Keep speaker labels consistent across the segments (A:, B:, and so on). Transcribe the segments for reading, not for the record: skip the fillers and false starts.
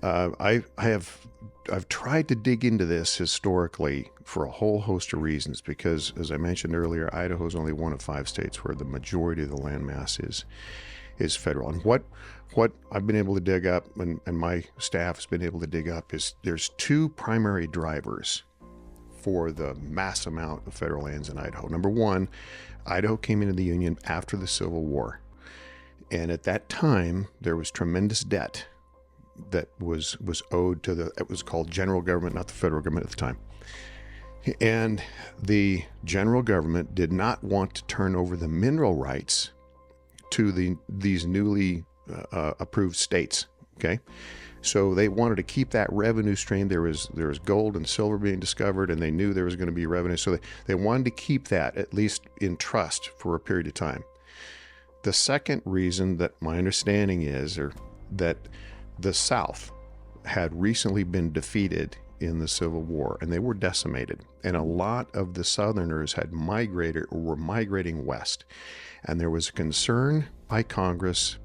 A: I've tried to dig into this historically for a whole host of reasons because, as I mentioned earlier, Idaho is only one of 5 states where the majority of the landmass is federal. And what I've been able to dig up, and my staff has been able to dig up, is there's 2 primary drivers for the mass amount of federal lands in Idaho. Number one, Idaho came into the Union after the Civil War. And at that time, there was tremendous debt that was owed to it was called general government, not the federal government at the time. And the general government did not want to turn over the mineral rights to these newly approved states. Okay, so they wanted to keep that revenue stream. There was gold and silver being discovered, and they knew there was going to be revenue, so they wanted to keep that at least in trust for a period of time. The second reason that my understanding is, that the South had recently been defeated in the Civil War, and they were decimated. And a lot of the Southerners had migrated or were migrating west. And there was a concern by Congress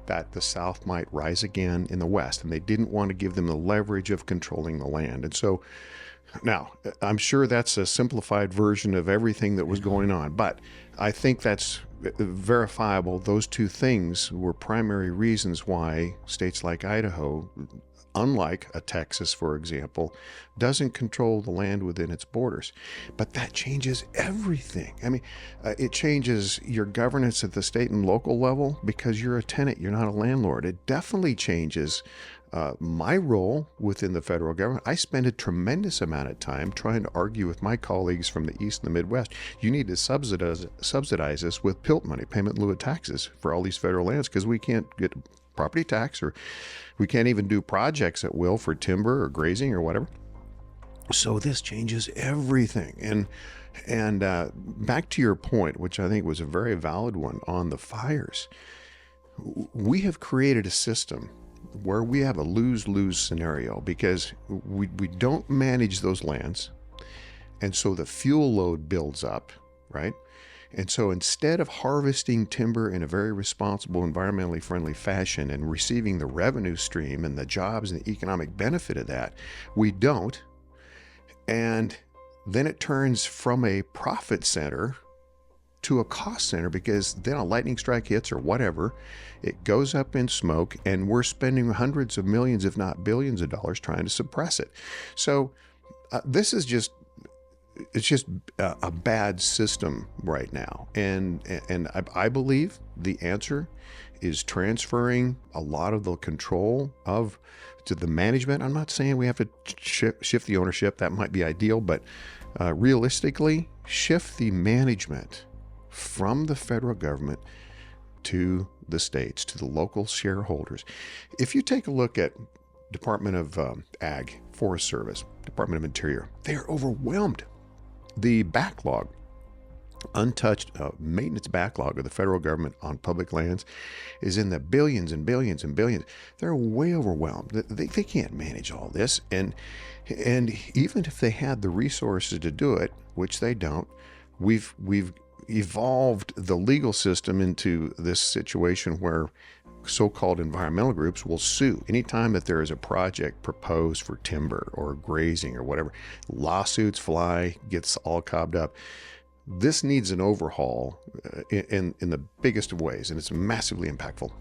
A: that the South might rise again in the West, and they didn't want to give them the leverage of controlling the land. And so now, I'm sure that's a simplified version of everything that was going on, but I think that's verifiable. Those 2 things were primary reasons why states like Idaho, unlike a Texas, for example, doesn't control the land within its borders. But that changes everything. I mean, it changes your governance at the state and local level because you're a tenant, you're not a landlord. It definitely changes my role within the federal government. I spend a tremendous amount of time trying to argue with my colleagues from the East and the Midwest. You need to subsidize us with PILT money, payment in lieu of taxes, for all these federal lands, because we can't get property tax, or we can't even do projects at will for timber or grazing or whatever. So this changes everything. And back to your point, which I think was a very valid one on the fires, we have created a system where we have a lose-lose scenario because we don't manage those lands. And so the fuel load builds up, right? And so instead of harvesting timber in a very responsible, environmentally friendly fashion and receiving the revenue stream and the jobs and the economic benefit of that, we don't. And then it turns from a profit center to a cost center, because then a lightning strike hits or whatever, it goes up in smoke, and we're spending hundreds of millions, if not billions of dollars trying to suppress it. So this is just, it's just a bad system right now. And I believe the answer is transferring a lot of the control to the management. I'm not saying we have to shift the ownership. That might be ideal, but realistically, shift the management from the federal government to the states, to the local shareholders. If you take a look at Department of Ag, Forest Service, Department of Interior, they are overwhelmed. The backlog, untouched maintenance backlog of the federal government on public lands is in the billions and billions and billions. They're way overwhelmed. They can't manage all this. And even if they had the resources to do it, which they don't, we've evolved the legal system into this situation where so-called environmental groups will sue anytime that there is a project proposed for timber or grazing or whatever. Lawsuits fly, gets all cobbed up. This needs an overhaul in the biggest of ways, and it's massively impactful.